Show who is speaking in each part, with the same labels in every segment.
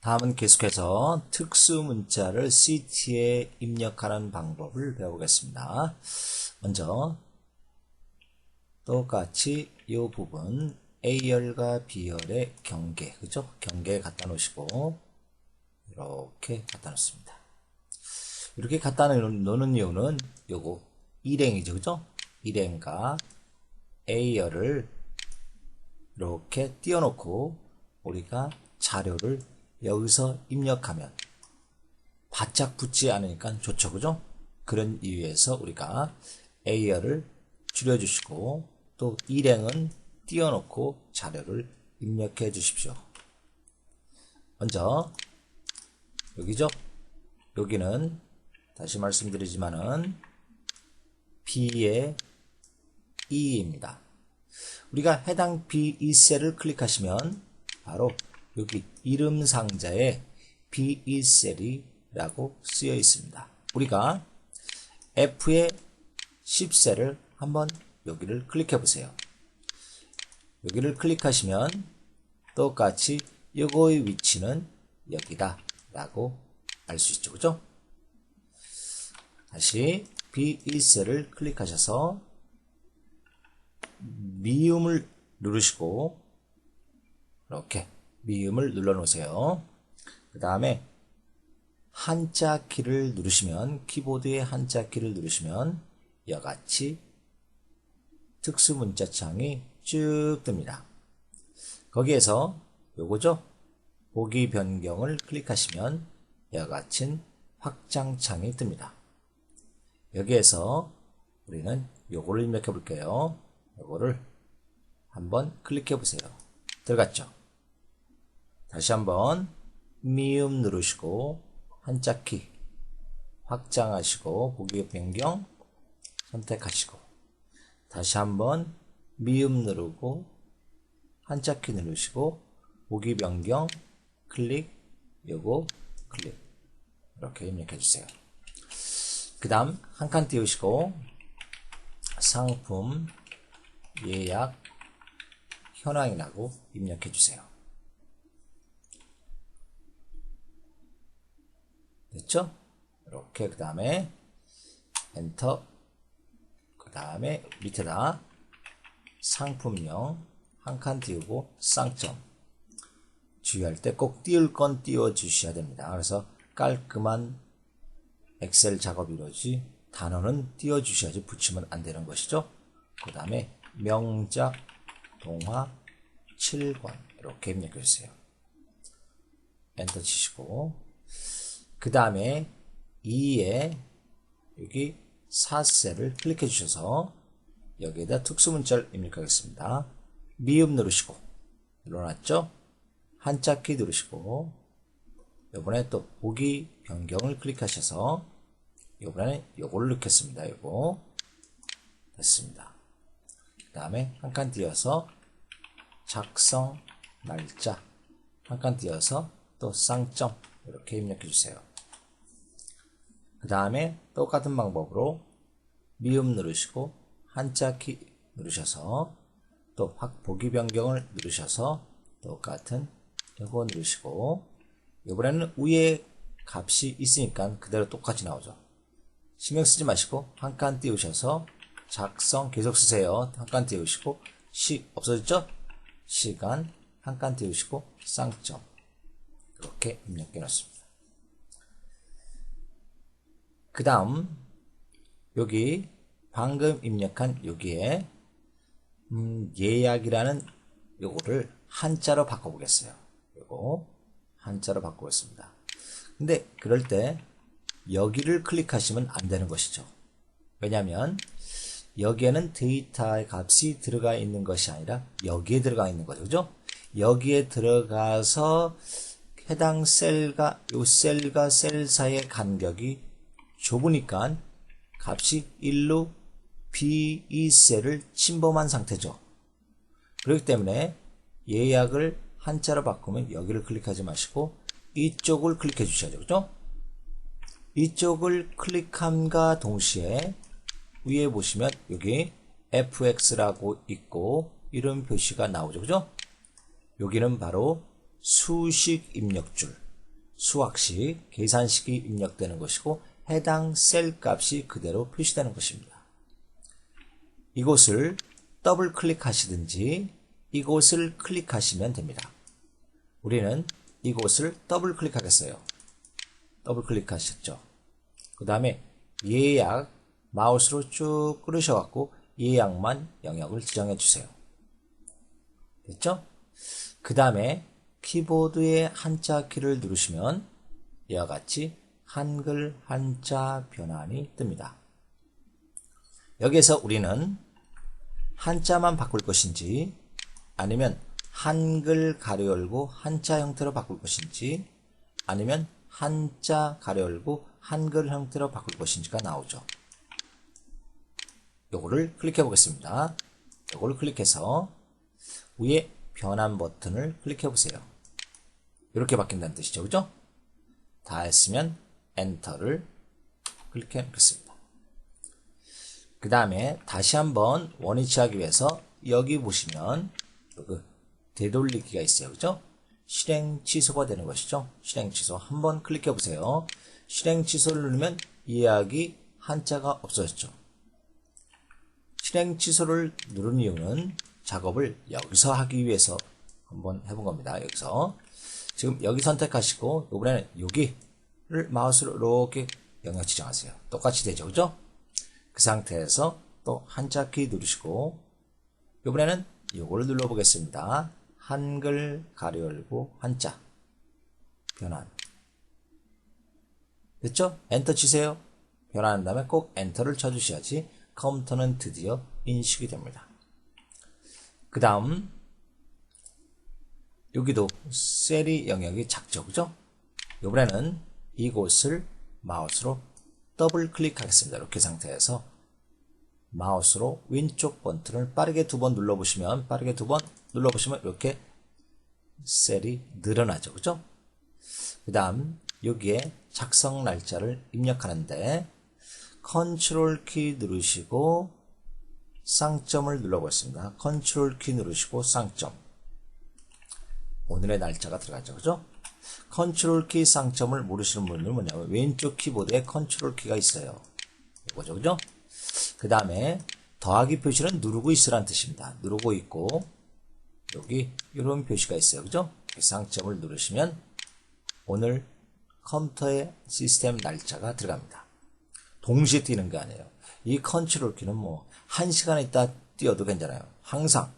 Speaker 1: 다음은 계속해서 특수 문자를 CT에 입력하는 방법을 배워보겠습니다. 먼저 똑같이 이 부분 A열과 B열의 경계, 그죠? 경계에 갖다 놓으시고 이렇게 갖다 놓습니다. 이렇게 갖다 놓는 이유는 요거 일행이죠, 그죠? 일행과 A열을 이렇게 띄워놓고 우리가 자료를 여기서 입력하면 바짝 붙지 않으니까 좋죠, 그죠? 그런 이유에서 우리가 A열을 줄여주시고 또 일행은 띄워놓고 자료를 입력해 주십시오. 먼저 여기죠? 여기는 다시 말씀드리지만은 B의 E입니다. 우리가 해당 B2셀을 클릭하시면 바로 여기 이름 상자에 B2셀이라고 쓰여 있습니다. 우리가 F의 10셀을 한번 여기를 클릭해 보세요. 여기를 클릭하시면 똑같이 요거의 위치는 여기다 라고 알 수 있죠, 그죠? 다시 B2셀을 클릭하셔서 미음을 누르시고 이렇게 미음을 눌러 놓으세요. 그 다음에 한자 키를 누르시면 키보드의 한자 키를 누르시면 이와같이 특수 문자 창이 쭉 뜹니다. 거기에서 요거죠? 보기 변경을 클릭하시면 이와 같은 확장 창이 뜹니다. 여기에서 우리는 요거를 입력해 볼게요. 요거를 한번 클릭해 보세요. 들어갔죠? 다시 한번 미음 누르시고 한자키 확장하시고 보기 변경 선택하시고 다시 한번 미음 누르고 한자키 누르시고 보기 변경 클릭 요거 클릭 이렇게 입력해 주세요. 그 다음 한 칸 띄우시고 상품 예약 현황이라고 입력해 주세요. 됐죠? 이렇게 그 다음에 엔터 그 다음에 밑에다 상품명 한 칸 띄우고 쌍점 주의할 때 꼭 띄울 건 띄워 주셔야 됩니다. 그래서 깔끔한 엑셀 작업이 이루어지 단어는 띄워 주셔야지 붙이면 안 되는 것이죠. 그 다음에 명작 동화 7권 이렇게 입력해 주세요. 엔터 치시고 그 다음에 2에 여기 4셀을 클릭해 주셔서 여기에다 특수 문자를 입력하겠습니다. 미음 누르시고 눌러놨죠? 한자키 누르시고 이번에 또 보기 변경을 클릭하셔서 이번에는 요거를 넣겠습니다. 요거 됐습니다. 그 다음에 한 칸 띄어서 작성 날짜 한 칸 띄어서 또 쌍점 이렇게 입력해 주세요. 그 다음에 똑같은 방법으로 미음 누르시고 한자키 누르셔서 또 보기 변경을 누르셔서 똑같은 이거 누르시고 이번에는 위에 값이 있으니까 그대로 똑같이 나오죠. 신경 쓰지 마시고 한 칸 띄우셔서 작성 계속 쓰세요. 한 칸 띄우시고 없어졌죠? 시간 한 칸 띄우시고 쌍점 이렇게 입력해 놓습니다. 그 다음 여기 방금 입력한 여기에 예약이라는 요거를 한자로 바꿔보겠어요. 요거 한자로 바꾸겠습니다. 근데 그럴 때 여기를 클릭하시면 안 되는 것이죠. 왜냐하면 여기에는 데이터의 값이 들어가 있는 것이 아니라 여기에 들어가 있는 거죠. 그죠? 여기에 들어가서 해당 셀과 요 셀과 셀 사이의 간격이 좁으니까 값이 1로 B2셀을 침범한 상태죠. 그렇기 때문에 예약을 한자로 바꾸면 여기를 클릭하지 마시고 이쪽을 클릭해 주셔야죠. 그죠? 이쪽을 클릭함과 동시에 위에 보시면 여기 fx라고 있고 이런 표시가 나오죠. 그죠? 여기는 바로 수식 입력줄 수학식, 계산식이 입력되는 것이고 해당 셀 값이 그대로 표시되는 것입니다. 이곳을 더블 클릭하시든지 이곳을 클릭하시면 됩니다. 우리는 이곳을 더블 클릭하겠어요. 더블 클릭하셨죠. 그 다음에 예약 마우스로 쭉 끌으셔갖고 예약만 영역을 지정해 주세요. 됐죠? 그 다음에 키보드의 한자 키를 누르시면 이와 같이 한글 한자 변환이 뜹니다. 여기에서 우리는 한자만 바꿀 것인지 아니면 한글 가로 열고 한자 형태로 바꿀 것인지 아니면 한자 가로 열고 한글 형태로 바꿀 것인지가 나오죠. 요거를 클릭해 보겠습니다. 요거를 클릭해서 위에 변환 버튼을 클릭해 보세요. 이렇게 바뀐다는 뜻이죠. 그죠? 다 했으면 엔터를 클릭해 놓겠습니다. 그 다음에 다시 한번 원위치 하기 위해서 여기 보시면 그 되돌리기가 있어요. 그죠? 실행 취소가 되는 것이죠. 실행 취소 한번 클릭해 보세요. 실행 취소를 누르면 예약이 한자가 없어졌죠. 실행 취소를 누른 이유는 작업을 여기서 하기 위해서 한번 해본 겁니다. 여기서 지금 여기 선택하시고 이번에는 여기를 마우스로 이렇게 영역 지정하세요. 똑같이 되죠. 그죠? 그 상태에서 또 한자 키 누르시고 이번에는 요거를 눌러보겠습니다. 한글 가로 열고 한자 변환 됐죠? 엔터 치세요. 변환한 다음에 꼭 엔터를 쳐주셔야지 컴퓨터는 드디어 인식이 됩니다. 그 다음 여기도 셀이 영역이 작죠. 그죠? 이번에는 이곳을 마우스로 더블 클릭하겠습니다. 이렇게 상태에서 마우스로 왼쪽 버튼을 빠르게 2번 눌러보시면 이렇게 셀이 늘어나죠. 그죠? 그 다음 여기에 작성 날짜를 입력하는데 컨트롤 키 누르시고 쌍점을 눌러보겠습니다. 컨트롤 키 누르시고 쌍점 오늘의 날짜가 들어가죠. 그죠? 컨트롤 키 쌍점을 모르시는 분들은 뭐냐면 왼쪽 키보드에 컨트롤 키가 있어요. 이거죠. 그죠? 그 다음에 더하기 표시는 누르고 있으라는 뜻입니다. 누르고 있고 여기 이런 표시가 있어요. 그죠? 쌍점을 누르시면 오늘 컴퓨터의 시스템 날짜가 들어갑니다. 동시에 뛰는 게 아니에요. 이 컨트롤 키는 뭐 1시간 있다 뛰어도 괜찮아요. 항상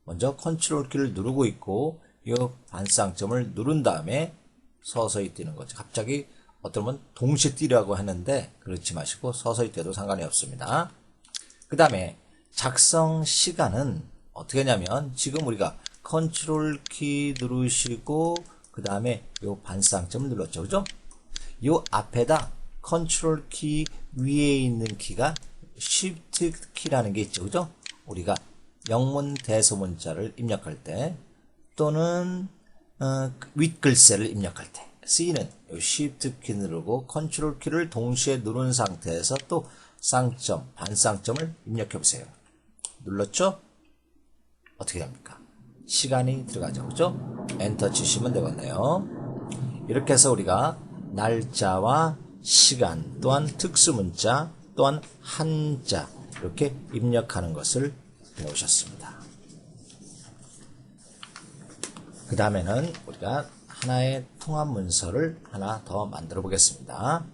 Speaker 1: 먼저 컨트롤 키를 누르고 있고 이 반쌍점을 누른 다음에 서서히 뛰는 거죠. 갑자기 어쩌면 동시에 뛰라고 하는데 그렇지 마시고 서서히 뛰어도 상관이 없습니다. 그 다음에 작성 시간은 어떻게 하냐면 지금 우리가 컨트롤 키 누르시고 그 다음에 요 반쌍점을 눌렀죠. 그죠? 요 앞에다 컨트롤 키 위에 있는 키가 쉬프트 키라는 게 있죠. 그죠? 우리가 영문 대소문자를 입력할 때 또는 윗글씨를 입력할 때 C는 쉬프트 키 누르고 컨트롤 키를 동시에 누른 상태에서 또 쌍점, 반쌍점을 입력해 보세요. 눌렀죠? 어떻게 됩니까? 시간이 들어가죠. 그죠? 엔터 치시면 되겠네요. 이렇게 해서 우리가 날짜와 시간 또한 특수문자 또한 한자 이렇게 입력하는 것을 배우셨습니다. 그 다음에는 우리가 하나의 통합 문서를 하나 더 만들어 보겠습니다.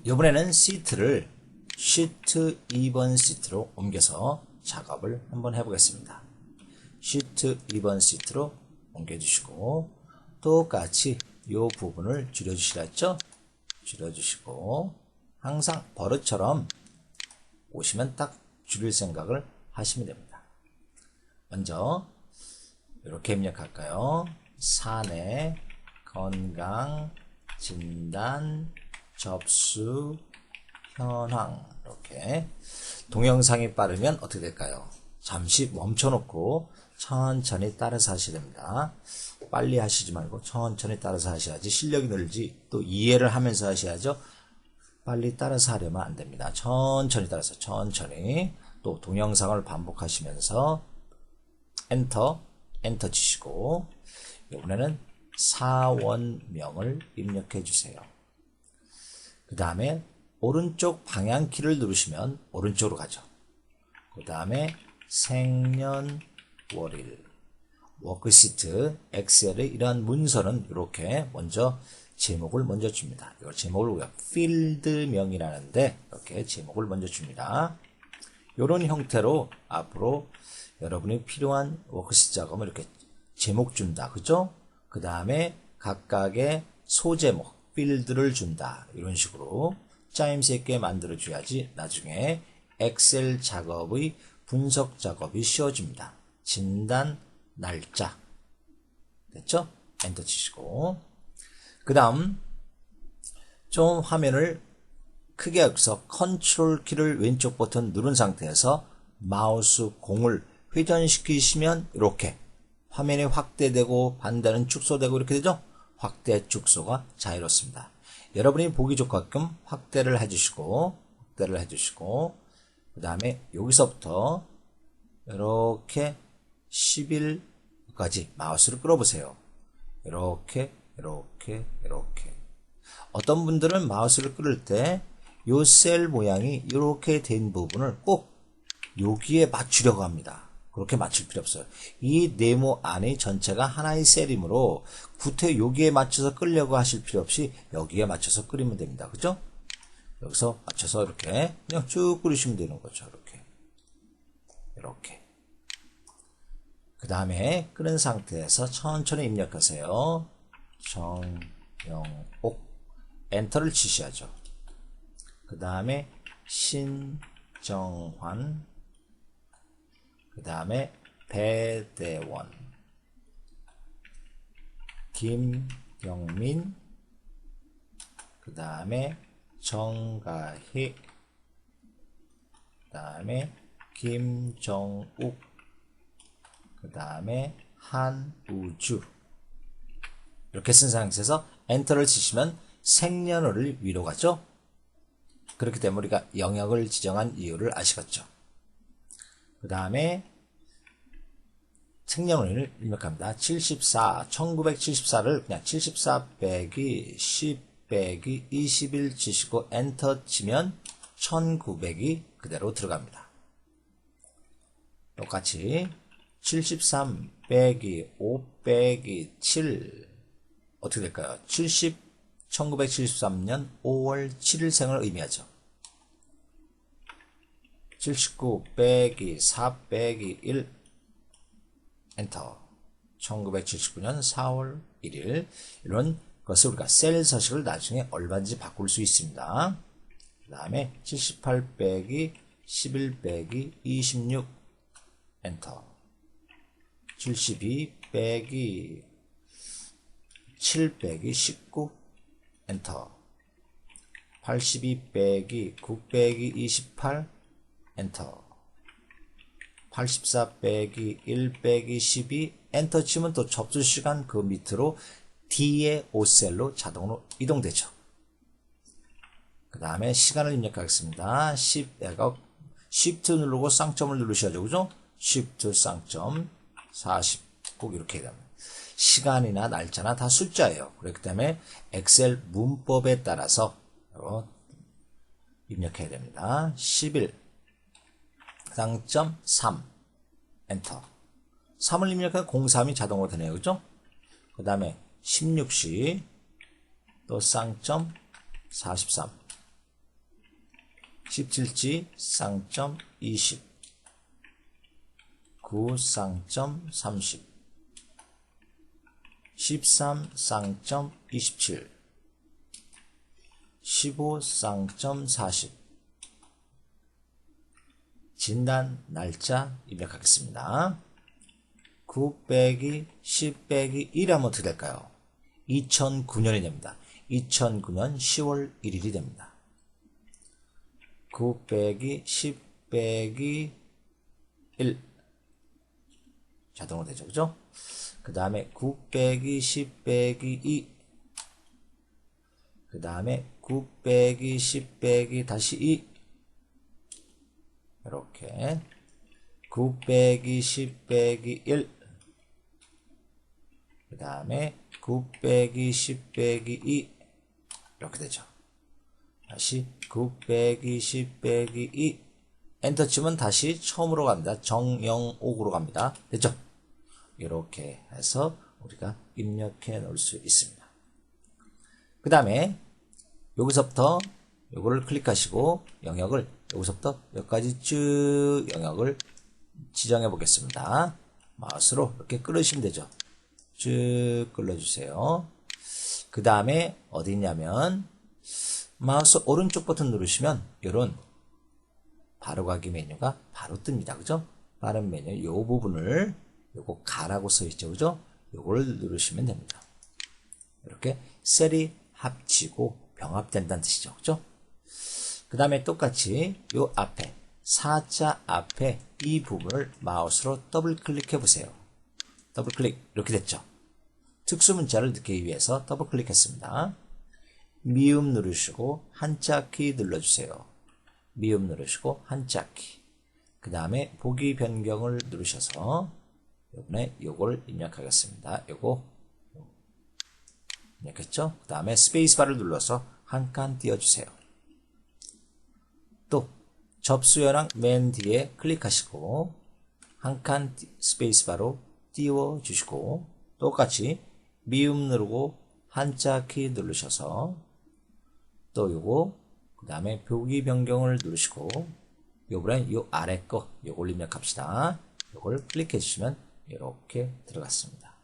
Speaker 1: 이번에는 시트를 시트 2번 시트로 옮겨서 작업을 한번 해보겠습니다. 시트 2번 시트로 옮겨주시고 똑같이 이 부분을 줄여주시라 했죠? 줄여주시고 항상 버릇처럼 오시면 딱 줄일 생각을 하시면 됩니다. 먼저 이렇게 입력할까요? 사내, 건강, 진단, 접수, 현황 이렇게 동영상이 빠르면 어떻게 될까요? 잠시 멈춰놓고 천천히 따라서 하셔야 됩니다. 빨리 하시지 말고 천천히 따라서 하셔야지 실력이 늘지 또 이해를 하면서 하셔야죠. 빨리 따라서 하려면 안 됩니다. 천천히 따라서 천천히 또 동영상을 반복하시면서 엔터 치시고 이번에는 사원명을 입력해 주세요. 그 다음에 오른쪽 방향키를 누르시면 오른쪽으로 가죠. 그 다음에 생년월일, 워크시트, 엑셀의 이러한 문서는 이렇게 먼저 제목을 먼저 줍니다. 이걸 제목을 우리가 필드명이라는데 이렇게 제목을 먼저 줍니다. 이런 형태로 앞으로 여러분이 필요한 워크시트 작업을 이렇게 제목 준다. 그죠? 그 다음에 각각의 소제목, 필드를 준다. 이런 식으로 짜임새 있게 만들어 줘야지 나중에 엑셀 작업의 분석 작업이 쉬워집니다. 진단, 날짜. 됐죠? 엔터 치시고. 그 다음, 좀 화면을 크게 해서 컨트롤 키를 왼쪽 버튼 누른 상태에서 마우스 공을 회전시키시면 이렇게 화면이 확대되고 반대는 축소되고 이렇게 되죠? 확대, 축소가 자유롭습니다. 여러분이 보기 좋게끔 확대를 해주시고, 그 다음에 여기서부터 이렇게 11까지 마우스를 끌어보세요. 이렇게. 어떤 분들은 마우스를 끌을 때 요 셀 모양이 이렇게 된 부분을 꼭 여기에 맞추려고 합니다. 그렇게 맞출 필요 없어요. 이 네모 안에 전체가 하나의 셀이므로 구태 여기에 맞춰서 끌려고 하실 필요 없이 여기에 맞춰서 끌면 됩니다. 그죠? 여기서 맞춰서 이렇게 그냥 쭉 끌으시면 되는 거죠. 이렇게. 그 다음에 끄는 상태에서 천천히 입력하세요. 정영옥. 엔터를 치셔야죠. 그 다음에 신정환. 그 다음에 배대원. 김경민. 그 다음에 정가희. 그 다음에 김정욱. 그 다음에 한우주. 이렇게 쓴 상태에서 엔터를 치시면 생년월일 위로 가죠. 그렇기 때문에 우리가 영역을 지정한 이유를 아시겠죠. 그 다음에 생년월일을 입력합니다. 74, 1974를 그냥 74 빼기 10 빼기 21 치시고 엔터 치면 1900이 그대로 들어갑니다. 똑같이 73 빼기 5 빼기 7 어떻게 될까요? 1973년 5월 7일생을 의미하죠. 79 빼기 4 빼기 1 엔터. 1979년 4월 1일. 이런 것을 우리가 셀 서식을 나중에 얼마든지 바꿀 수 있습니다. 그 다음에 78 빼기 11 빼기 26 엔터. 72 빼기 7 빼기 19 엔터. 82 빼기 9 빼기 28 엔터. 84 빼기 1 빼기 12 엔터 치면 또 접수 시간 그 밑으로 D의 5셀로 자동으로 이동되죠. 그 다음에 시간을 입력하겠습니다. 10에가 Shift 누르고 쌍점을 누르셔야죠. 그죠? Shift 쌍점 40 꼭 이렇게 해야 됩니다. 시간이나 날짜나 다 숫자예요. 그렇기 때문에 엑셀 문법에 따라서 입력해야 됩니다. 11 쌍점 3 엔터. 3을 입력하면 03이 자동으로 되네요. 그죠? 그 다음에 16시 또 쌍점 43 17지 쌍점 20 9 쌍점 30 13 쌍점 27 15 쌍점 40 진단 날짜 입력하겠습니다. 9 빼기 10 빼기 1 하면 어떻게 될까요? 2009년이 됩니다. 2009년 10월 1일이 됩니다. 9 빼기 10 빼기 1 자동으로 되죠. 그죠? 그 다음에 9 빼기 10 빼기 2 그 다음에 9 빼기 10 빼기 다시 2 이렇게 9 빼기 10 빼기 1 그 다음에 9 빼기 10 빼기 2 이렇게 되죠. 다시 9 빼기 10 빼기 2 엔터 치면 다시 처음으로 갑니다. 정영옥으로 갑니다. 됐죠? 이렇게 해서 우리가 입력해 놓을 수 있습니다. 그 다음에 여기서부터 요거를 클릭하시고 영역을 여기서부터 여기까지 쭉 영역을 지정해 보겠습니다. 마우스로 이렇게 끌으시면 되죠. 쭉 끌어주세요. 그 다음에 어디 있냐면 마우스 오른쪽 버튼 누르시면 이런 바로가기 메뉴가 바로 뜹니다. 그죠? 빠른 메뉴 요 부분을 요거 가라고 써 있죠. 그죠? 요걸 누르시면 됩니다. 이렇게 셀이 합치고 병합된다는 뜻이죠. 그죠? 그 다음에 똑같이 요 앞에 4자 앞에 이 부분을 마우스로 더블 클릭해 보세요. 더블 클릭 이렇게 됐죠. 특수 문자를 넣기 위해서 더블 클릭했습니다. 미음 누르시고 한자 키 눌러주세요. 미음 누르시고 한자 키. 그 다음에 보기 변경을 누르셔서 이번에 요걸 입력하겠습니다. 요거 입력했죠? 그 다음에 스페이스바를 눌러서 한 칸 띄워주세요. 또 접수현황 맨 뒤에 클릭하시고 한 칸 스페이스바로 띄워주시고 똑같이 미음 누르고 한자 키 누르셔서 또 요거 그 다음에 보기 변경을 누르시고 요번엔 요 아래 거 요걸 입력합시다. 요걸 클릭해 주시면 이렇게 들어갔습니다.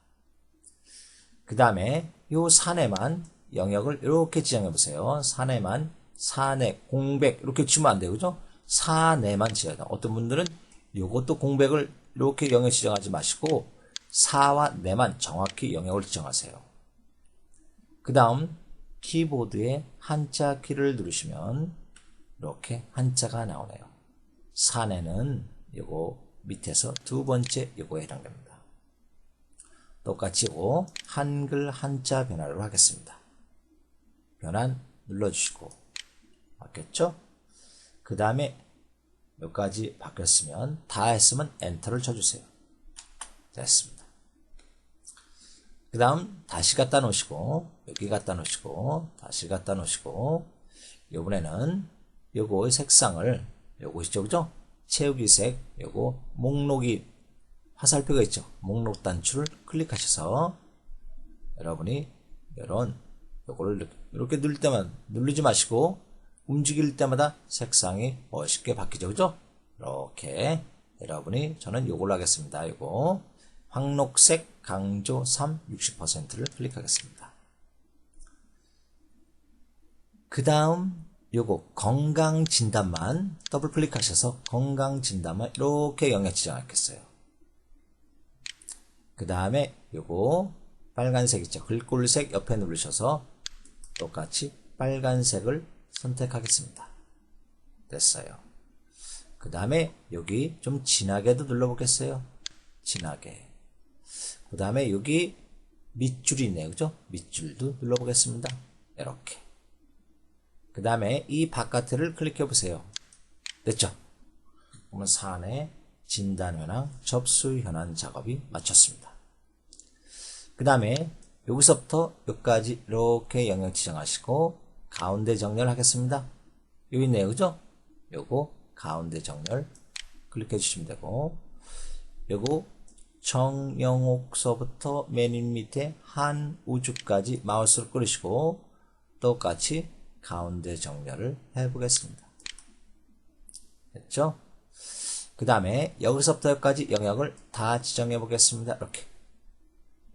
Speaker 1: 그 다음에 요 산에만 영역을 이렇게 지정해 보세요. 산에만 산에 공백 이렇게 치면 안 돼요. 그죠? 산에만 지어야 돼요. 어떤 분들은 요것도 공백을 이렇게 영역 지정하지 마시고 사와 내만 정확히 영역을 지정하세요. 그 다음 키보드에 한자 키를 누르시면 이렇게 한자가 나오네요. 산에는 요거 밑에서 두 번째 요거에 해당됩니다. 똑같이 요거 한글 한자 변화로 하겠습니다. 변환 눌러주시고 바뀌었죠? 그 다음에 여기까지 바뀌었으면 다 했으면 엔터를 쳐주세요. 됐습니다. 그 다음 다시 갖다 놓으시고 여기 갖다 놓으시고 다시 갖다 놓으시고 요번에는 요거의 색상을 요거 있죠 그죠? 채우기색 요거 목록이 화살표가 있죠. 목록 단추를 클릭하셔서 여러분이 이런 요거를 이렇게 누를 때만 누르지 마시고 움직일 때마다 색상이 멋있게 바뀌죠. 그죠? 이렇게 여러분이 저는 요걸로 하겠습니다. 요거 황록색 강조 3 60%를 클릭하겠습니다. 그 다음 요거 건강진단만 더블 클릭하셔서 건강진단만 이렇게 영역 지정하겠어요. 그 다음에 요거 빨간색 있죠. 글꼴색 옆에 누르셔서 똑같이 빨간색을 선택하겠습니다. 됐어요. 그 다음에 여기 좀 진하게도 눌러보겠어요. 진하게. 그 다음에 여기 밑줄이 있네요. 그죠? 밑줄도 눌러보겠습니다. 이렇게. 그 다음에 이 바깥을 클릭해 보세요. 됐죠? 그러면 산의 진단 현황, 접수 현황 작업이 마쳤습니다. 그 다음에 여기서부터 여기까지 이렇게 영역 지정하시고 가운데 정렬 하겠습니다. 여기 있네요. 그죠? 요거 가운데 정렬 클릭해 주시면 되고 요거 정영옥서부터 맨 밑에 한우주까지 마우스를 끌으시고 똑같이 가운데 정렬을 해 보겠습니다. 됐죠? 그 다음에 여기서부터 여기까지 영역을 다 지정해 보겠습니다. 이렇게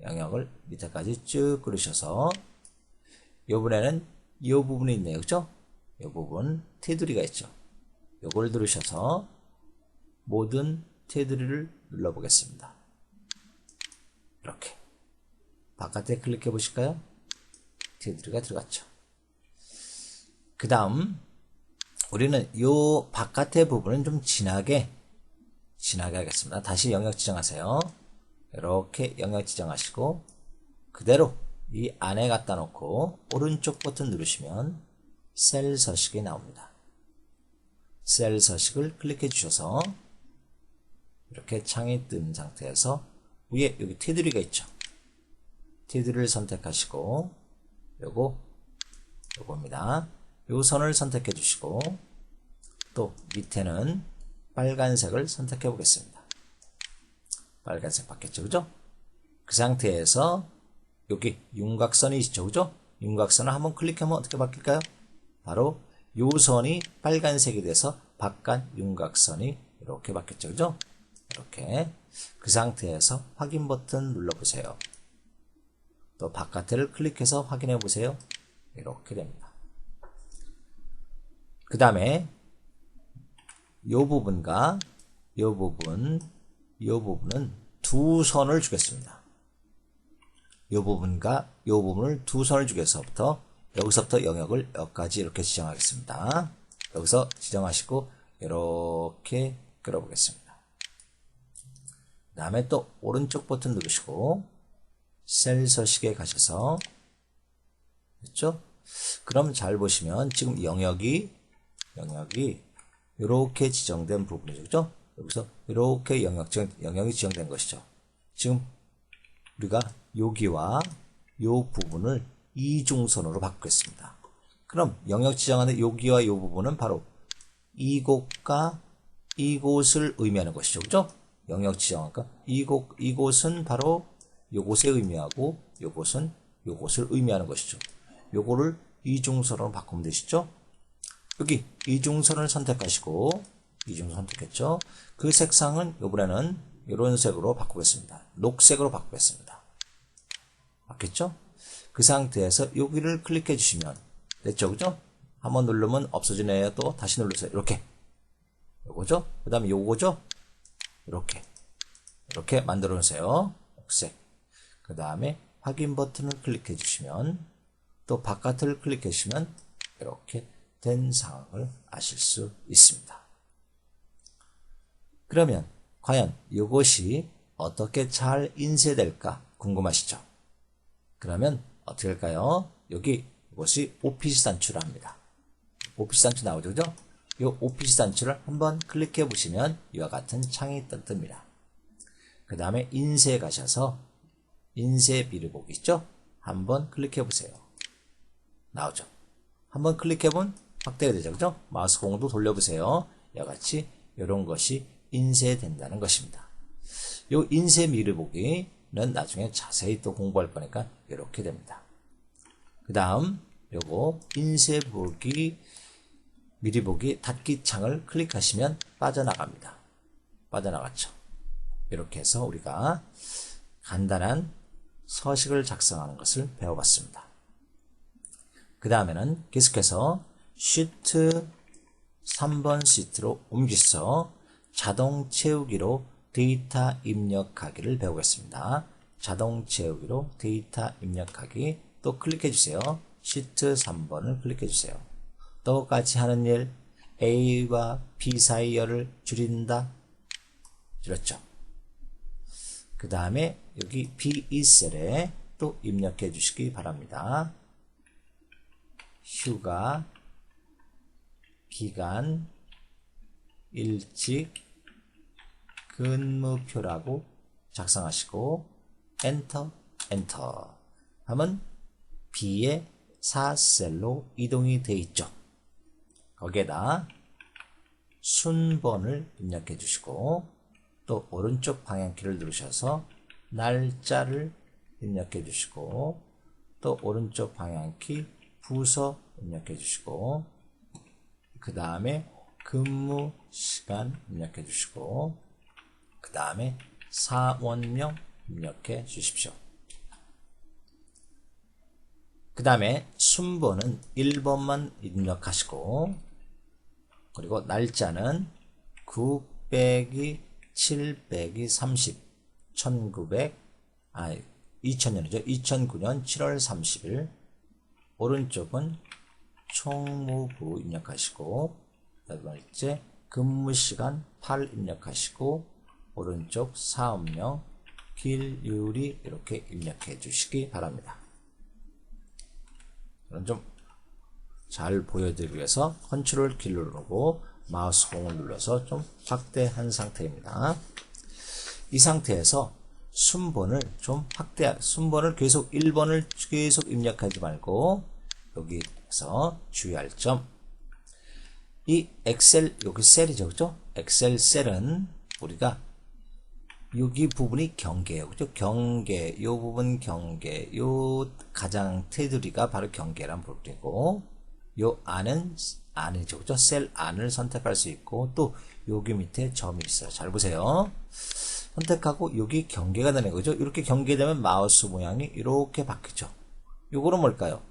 Speaker 1: 영역을 밑에까지 쭉 끌으셔서 요번에는 이 부분이 있네요. 그죠? 이 부분 테두리가 있죠. 요걸 누르셔서 모든 테두리를 눌러 보겠습니다. 이렇게 바깥에 클릭해 보실까요? 테두리가 들어갔죠. 그 다음 우리는 요 바깥의 부분은 좀 진하게 하겠습니다. 다시 영역 지정하세요. 이렇게 영역 지정하시고 그대로 이 안에 갖다 놓고 오른쪽 버튼 누르시면 셀 서식이 나옵니다. 셀 서식을 클릭해 주셔서 이렇게 창이 뜬 상태에서 위에 여기 테두리가 있죠. TD를 선택하시고 요겁니다. 요 선을 선택해 주시고 또 밑에는 빨간색을 선택해 보겠습니다. 빨간색 바뀌었죠, 그죠? 그 상태에서 여기 윤곽선이 있죠, 그죠? 윤곽선을 한번 클릭하면 어떻게 바뀔까요? 바로 요 선이 빨간색이 돼서 바깥 윤곽선이 이렇게 바뀌었죠, 그죠? 이렇게 그 상태에서 확인 버튼 눌러보세요. 또 바깥을 클릭해서 확인해 보세요. 이렇게 됩니다. 그 다음에 요 부분과 요 부분은 두 선을 주겠습니다. 요 부분과 요 부분을 두 선을 주겠서부터 여기서부터 영역을 여기까지 이렇게 지정하겠습니다. 여기서 지정하시고 이렇게 끌어보겠습니다. 그 다음에 또 오른쪽 버튼 누르시고 셀 서식에 가셔서 됐죠? 그럼 잘 보시면 지금 영역이 이렇게 지정된 부분이죠, 그죠? 여기서 이렇게 영역이 지정된 것이죠. 지금 우리가 여기와 요 부분을 이중선으로 바꾸겠습니다. 그럼 영역 지정하는 여기와 요 부분은 바로 이곳과 이곳을 의미하는 것이죠, 그죠? 영역 지정하니까 이곳은 바로 요곳에 의미하고 요곳은 요곳을 의미하는 것이죠. 요거를 이중선으로 바꾸면 되시죠? 여기 이중선을 선택하시고 이중선 선택했죠? 그 색상은 이번에는 이런 색으로 바꾸겠습니다. 녹색으로 바꾸겠습니다. 맞겠죠? 그 상태에서 여기를 클릭해 주시면 됐죠, 그죠? 한번 누르면 없어지네요. 또 다시 눌러서 이렇게 요거죠? 그 다음에 요거죠? 이렇게 만들어 놓으세요. 녹색. 그 다음에 확인 버튼을 클릭해 주시면 또 바깥을 클릭해 주시면 이렇게 된 상황을 아실 수 있습니다. 그러면 과연 이것이 어떻게 잘 인쇄될까 궁금하시죠? 그러면 어떻게 할까요? 여기 이것이 오피스 단추를 합니다. 오피스 단추 나오죠, 그죠? 이 오피스 단추를 한번 클릭해 보시면 이와 같은 창이 뜹니다. 그 다음에 인쇄에 가셔서 인쇄 비를 보기 있죠? 한번 클릭해 보세요. 나오죠? 한번 클릭해 본 확대가 되죠, 그죠? 마우스 공도 돌려보세요. 이와 같이 이런 것이 인쇄된다는 것입니다. 요 인쇄 미리 보기는 나중에 자세히 또 공부할 거니까 이렇게 됩니다. 그 다음 요거 인쇄 보기 미리 보기 닫기 창을 클릭하시면 빠져나갑니다. 빠져나갔죠. 이렇게 해서 우리가 간단한 서식을 작성하는 것을 배워봤습니다. 그 다음에는 계속해서 시트 3번 시트로 옮기서 자동 채우기로 데이터 입력하기를 배우겠습니다. 자동 채우기로 데이터 입력하기 또 클릭해 주세요. 시트 3번을 클릭해 주세요. 똑같이 하는 일 A와 B 사이를 줄인다. 줄였죠. 그 다음에 여기 B2셀에 또 입력해 주시기 바랍니다. 휴가, 기간, 일찍, 근무표라고 작성하시고 엔터 하면 B의 4셀로 이동이 되어 있죠. 거기에다 순번을 입력해 주시고 또 오른쪽 방향키를 누르셔서 날짜를 입력해 주시고 또 오른쪽 방향키 부서 입력해 주시고 그 다음에 근무 시간 입력해 주시고 그 다음에 사원명 입력해 주십시오. 그 다음에 순번은 1번만 입력하시고 그리고 날짜는 9 빼기 7 빼기 30 2000년이죠. 2009년 7월 30일 오른쪽은 총무부 입력하시고 두 번째 근무시간 8 입력하시고 오른쪽 사업명 길유리 이렇게 입력해 주시기 바랍니다. 저는 좀 잘 보여드리기 위해서 컨트롤 키를 누르고 마우스 공을 눌러서 좀 확대한 상태입니다. 이 상태에서 순번을 좀 순번을 계속 1번을 계속 입력하지 말고 여기서 주의할 점. 이 엑셀 여기 셀이죠, 그죠? 엑셀 셀은 우리가 여기 부분이 경계예요, 그죠? 경계, 요 부분 경계, 요 가장 테두리가 바로 경계란 부분이고, 요 안은 안이죠, 그죠? 셀 안을 선택할 수 있고, 또 여기 밑에 점이 있어요. 잘 보세요. 선택하고 여기 경계가 되는 거죠. 이렇게 경계되면 마우스 모양이 이렇게 바뀌죠. 요거는 뭘까요?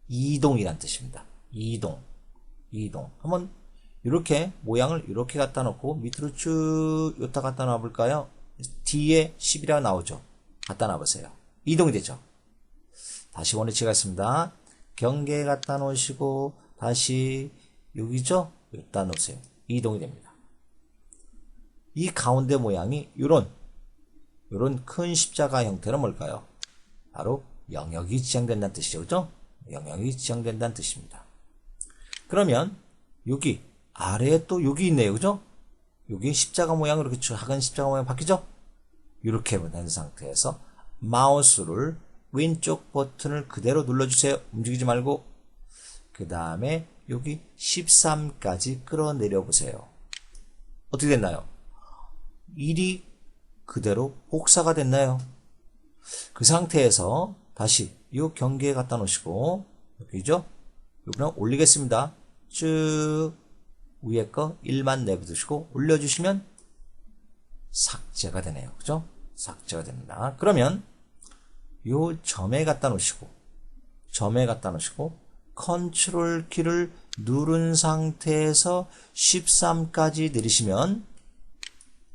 Speaker 1: 이동이란 뜻입니다. 이동. 한번 이렇게 모양을 이렇게 갖다 놓고 밑으로 쭉 요타 갖다 놔 볼까요? 뒤에 10이라고 나오죠. 갖다 놔 보세요. 이동이 되죠. 다시 원위치 가겠습니다. 경계 갖다 놓으시고 다시 여기죠? 여기다 놓으세요. 이동이 됩니다. 이 가운데 모양이 요런 큰 십자가 형태는 뭘까요? 바로 영역이 지정된다는 뜻이죠. 그죠? 영역이 지정된다는 뜻입니다. 그러면 여기 아래에 또 여기 있네요. 그죠? 여기 십자가 모양으로 이렇게 작은 십자가 모양 바뀌죠? 이렇게 된 상태에서 마우스를 왼쪽 버튼을 그대로 눌러주세요. 움직이지 말고. 그 다음에 여기 13까지 끌어내려 보세요. 어떻게 됐나요? 1이 그대로 복사가 됐나요? 그 상태에서 다시 이 경계에 갖다 놓으시고 여기죠? 여기는 올리겠습니다. 쭉 위에 거 1만 내버두시고 올려주시면 삭제가 되네요. 그죠? 삭제가 됩니다. 그러면 요 점에 갖다 놓으시고 컨트롤 키를 누른 상태에서 13까지 내리시면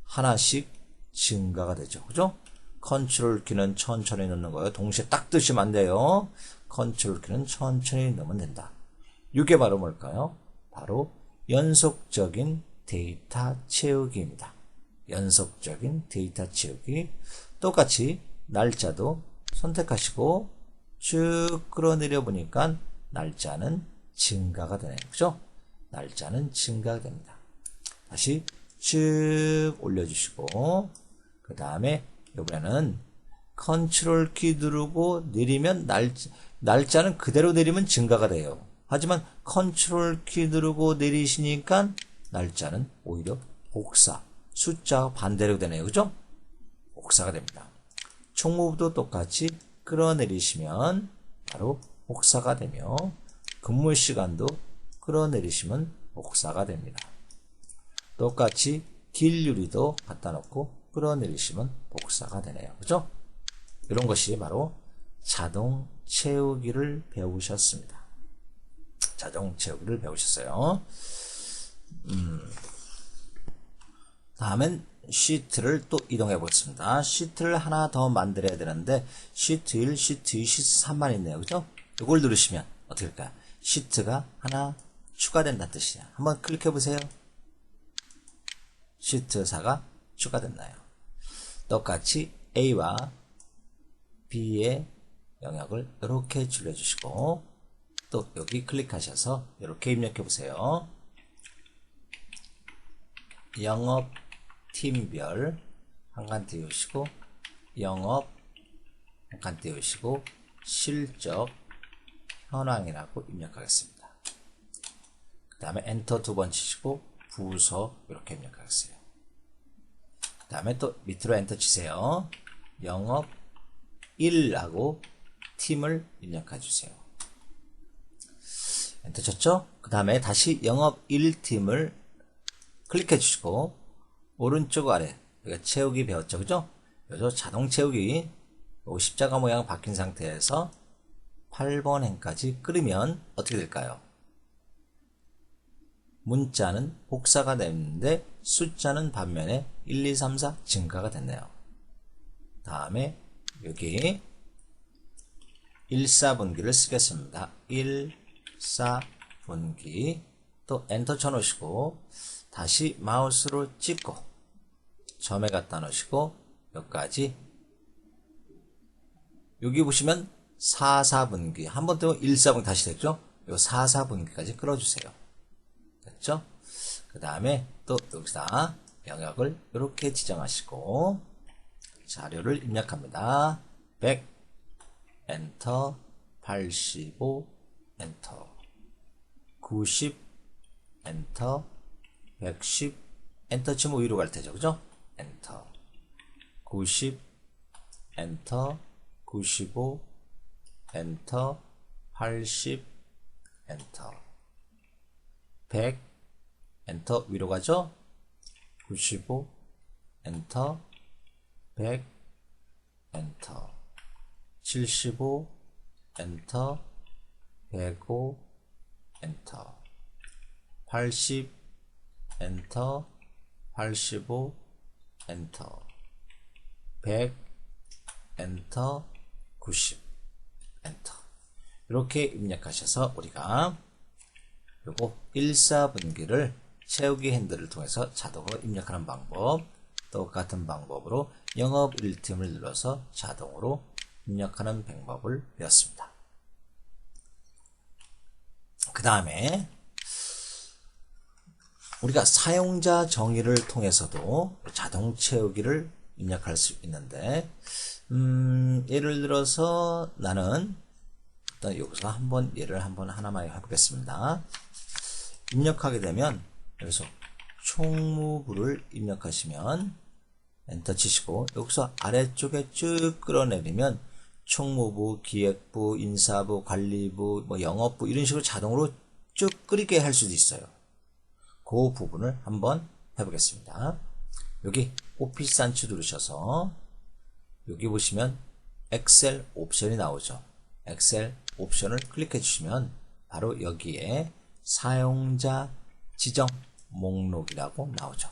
Speaker 1: 하나씩 증가가 되죠. 그죠? 컨트롤 키는 천천히 넣는 거예요. 동시에 딱 뜨시면 안 돼요. 컨트롤 키는 천천히 넣으면 된다. 이게 바로 뭘까요? 바로 연속적인 데이터 채우기입니다. 연속적인 데이터 채우기. 똑같이 날짜도 선택하시고 쭉 끌어내려 보니까 날짜는 증가가 되네요. 그죠? 날짜는 증가가 됩니다. 다시 쭉 올려주시고 그 다음에 이번에는 컨트롤 키 누르고 내리면 날짜는 그대로 내리면 증가가 돼요. 하지만 컨트롤 키 누르고 내리시니까 날짜는 오히려 복사, 숫자가 반대로 되네요. 그죠? 복사가 됩니다. 총무부도 똑같이 끌어내리시면 바로 복사가 되며 근무 시간도 끌어내리시면 복사가 됩니다. 똑같이 딜유리도 갖다 놓고 끌어내리시면 복사가 되네요. 그죠? 이런 것이 바로 자동 채우기를 배우셨습니다. 자동 채우기를 배우셨어요. 다음엔 시트를 또 이동해 보겠습니다. 시트를 하나 더 만들어야 되는데 시트 1, 시트 2, 시트 3만 있네요. 그죠? 이걸 누르시면 어떻게 될까요? 시트가 하나 추가된다는 뜻이에요. 한번 클릭해 보세요. 시트 4가 추가됐나요? 똑같이 A와 B의 영역을 이렇게 줄여주시고 또 여기 클릭하셔서 이렇게 입력해 보세요. 영업 팀별 한 칸 띄우시고 영업 한 칸 띄우시고 실적 현황이라고 입력하겠습니다. 그 다음에 엔터 두 번 치시고 부서 이렇게 입력하겠어요. 그 다음에 또 밑으로 엔터 치세요. 영업 1하고 팀을 입력해 주세요. 엔터 쳤죠? 그 다음에 다시 영업 1팀을 클릭해 주시고 오른쪽 아래 우리가 채우기 배웠죠, 그죠? 여기서 자동 채우기 요 십자가 모양 바뀐 상태에서 8번 행까지 끌으면 어떻게 될까요? 문자는 복사가 됐는데 숫자는 반면에 1, 2, 3, 4 증가가 됐네요. 다음에 여기 1사분기를 쓰겠습니다. 1사분기 또 엔터 쳐놓으시고 다시 마우스로 찍고 점에 갖다 놓으시고 여기까지 여기 보시면 4사분기 한 번 더 1사분기 다시 됐죠? 요 4사분기까지 끌어주세요. 됐죠? 그 다음에 또 여기다 영역을 이렇게 지정하시고 자료를 입력합니다. 100 엔터, 85 엔터, 90 엔터, 110 엔터 치면 위로 갈 테죠. 그죠? 엔터, 90 엔터, 95 엔터, 80 엔터, 100 엔터 위로 가죠? 95 엔터, 100 엔터, 75 엔터, 105 엔터, 80 엔터, 85 엔터, 100 엔터, 90 엔터. 이렇게 입력하셔서 우리가 요거 1사분기를 채우기 핸들을 통해서 자동으로 입력하는 방법, 똑같은 방법으로 영업 1팀을 눌러서 자동으로 입력하는 방법을 배웠습니다. 그 다음에 우리가 사용자 정의를 통해서도 자동 채우기를 입력할 수 있는데, 예를 들어서 나는 일단 여기서 한번 예를 하나만 해보겠습니다. 입력하게 되면 여기서 총무부를 입력하시면 엔터 치시고 여기서 아래쪽에 쭉 끌어내리면 총무부, 기획부, 인사부, 관리부, 뭐 영업부 이런 식으로 자동으로 쭉 끌게 할 수도 있어요. 그 부분을 한번 해보겠습니다. 여기 오피스 안추 누르셔서 여기 보시면 엑셀 옵션이 나오죠. 엑셀 옵션을 클릭해 주시면 바로 여기에 사용자 지정 목록이라고 나오죠.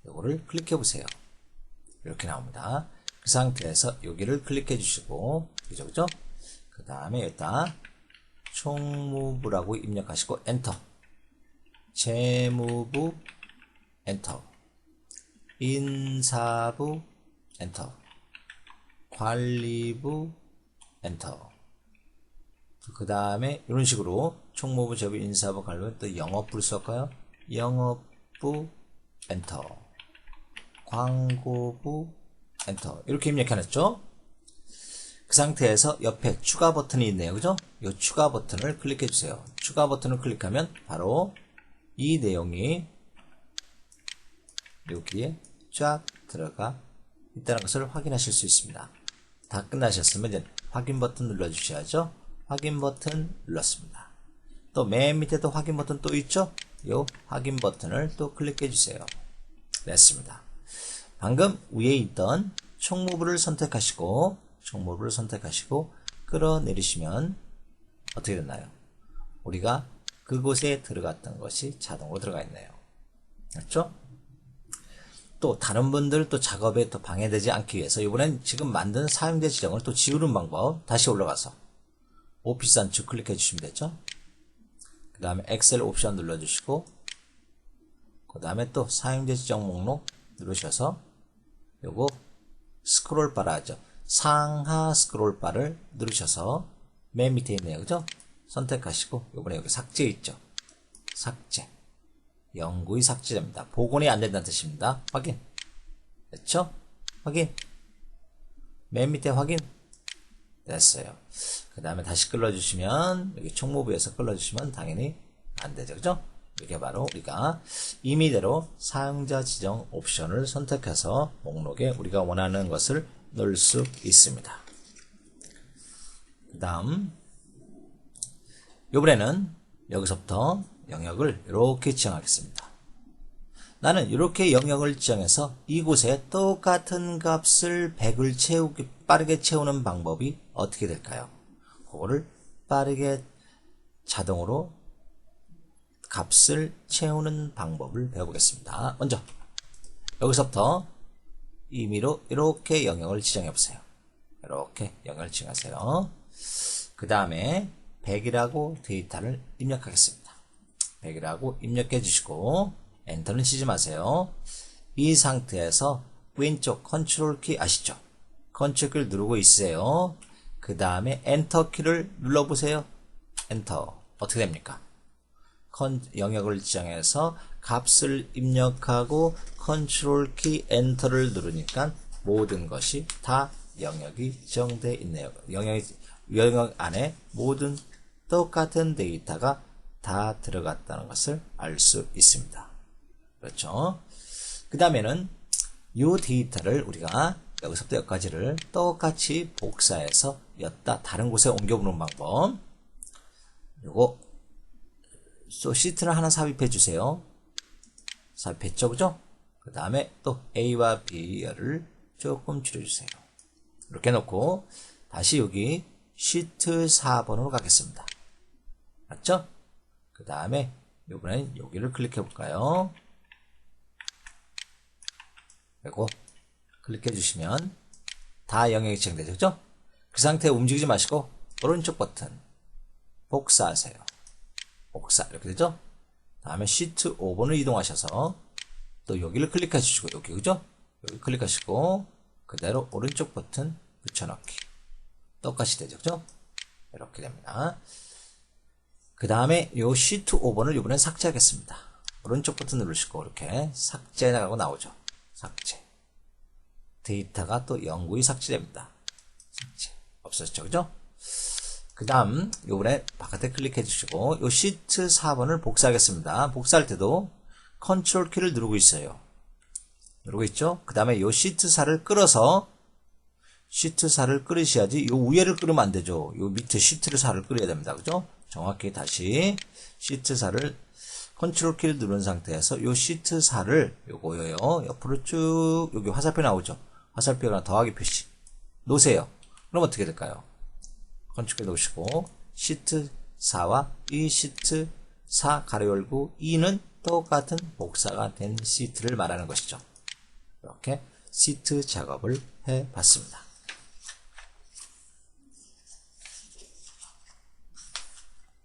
Speaker 1: 요거를 클릭해 보세요. 이렇게 나옵니다. 그 상태에서 여기를 클릭해 주시고, 그죠? 그 다음에 여기다 총무부라고 입력하시고 엔터, 재무부 엔터, 인사부 엔터, 관리부 엔터. 그 다음에 이런 식으로 총무부, 재부, 인사부, 관리부, 또 영업부를 쓸까요? 영업부 엔터, 광고부 엔터. 이렇게 입력해놨죠? 그 상태에서 옆에 추가 버튼이 있네요. 그죠? 이 추가 버튼을 클릭해 주세요. 추가 버튼을 클릭하면 바로 이 내용이 여기에 쫙 들어가 있다는 것을 확인하실 수 있습니다. 다 끝나셨으면 이제 확인 버튼 눌러주셔야죠. 확인 버튼 눌렀습니다. 또 맨 밑에도 확인 버튼 또 있죠? 이 확인 버튼을 또 클릭해 주세요. 됐습니다. 방금 위에 있던 총무부를 선택하시고 끌어내리시면 어떻게 됐나요? 우리가 그곳에 들어갔던 것이 자동으로 들어가 있네요. 그렇죠? 또 다른 분들 또 작업에 또 방해되지 않기 위해서 이번엔 지금 만든 사용자 지정을 또 지우는 방법, 다시 올라가서 오피스 안추 클릭해 주시면 되죠. 그 다음에 엑셀 옵션 눌러주시고 그 다음에 또 사용자 지정 목록 누르셔서 요거 스크롤 바를 하죠. 상하 스크롤 바를 누르셔서 맨 밑에 있네요. 그죠? 선택하시고 요번에 여기 삭제 있죠. 삭제. 영구히 삭제됩니다. 복원이 안 된다는 뜻입니다. 확인. 됐죠? 확인. 맨 밑에 확인. 됐어요. 그 다음에 다시 끌어주시면 여기 총무부에서 끌어주시면 당연히 안 되죠. 그죠? 이게 바로 우리가 임의대로 사용자 지정 옵션을 선택해서 목록에 우리가 원하는 것을 넣을 수 있습니다. 그 다음 이번에는 여기서부터 영역을 이렇게 지정하겠습니다. 나는 이렇게 영역을 지정해서 이곳에 똑같은 값을 100을 빠르게 채우는 방법이 어떻게 될까요? 그거를 빠르게 자동으로 값을 채우는 방법을 배워보겠습니다. 먼저 여기서부터 임의로 이렇게 영역을 지정해 보세요. 이렇게 영역을 지정하세요. 그 다음에 100이라고 데이터를 입력하겠습니다. 100이라고 입력해 주시고 엔터는 치지 마세요. 이 상태에서 왼쪽 컨트롤 키 아시죠? 컨트롤 키를 누르고 있으세요. 그 다음에 엔터 키를 눌러보세요. 엔터. 어떻게 됩니까? 영역을 지정해서 값을 입력하고 컨트롤 키 엔터를 누르니까 모든 것이 다 영역이 지정되어 있네요. 영역 안에 모든 똑같은 데이터가 다 들어갔다는 것을 알 수 있습니다. 그렇죠? 그 다음에는 이 데이터를 우리가 여기서부터 여기까지를 똑같이 복사해서 여기다 다른 곳에 옮겨보는 방법. 요거 시트를 하나 삽입해 주세요. 삽입했죠, 그죠? 그 다음에 또 A와 B를 조금 줄여주세요. 이렇게 놓고 다시 여기 시트 4번으로 가겠습니다. 맞죠? 그 다음에 이번엔 여기를 클릭해 볼까요? 그리고 클릭해 주시면 다 영역이 지정되죠, 그죠? 그 상태에 움직이지 마시고 오른쪽 버튼 복사하세요. 복사 이렇게 되죠? 다음에 시트 5번을 이동하셔서 또 여기를 클릭해 주시고 여기 그죠? 여기 클릭하시고 그대로 오른쪽 버튼 붙여넣기 똑같이 되죠, 그죠? 이렇게 됩니다. 그 다음에 요 시트 5번을 이번엔 삭제하겠습니다. 오른쪽 버튼 누르시고 이렇게 삭제하고 나오죠. 삭제. 데이터가 또 영구히 삭제됩니다. 삭제. 없어졌죠, 그죠? 그 다음 요번에 바깥에 클릭해 주시고 요 시트 4번을 복사하겠습니다. 복사할 때도 컨트롤 키를 누르고 있어요. 누르고 있죠? 그 다음에 요 시트 4를 끌어서 시트 4를 끌으셔야지 요 위에를 끌으면 안 되죠. 요 밑에 시트를 4를 끌어야 됩니다. 그죠? 정확히 다시 시트 4를 컨트롤 키를 누른 상태에서 요 시트 4를 요거요 옆으로 쭉 여기 화살표 나오죠? 화살표가 더하기 표시 놓으세요. 그럼 어떻게 될까요? 컨트롤 키 놓으시고 시트 4와 이 시트 4 가로 열고 2는 똑같은 복사가 된 시트를 말하는 것이죠. 이렇게 시트 작업을 해 봤습니다.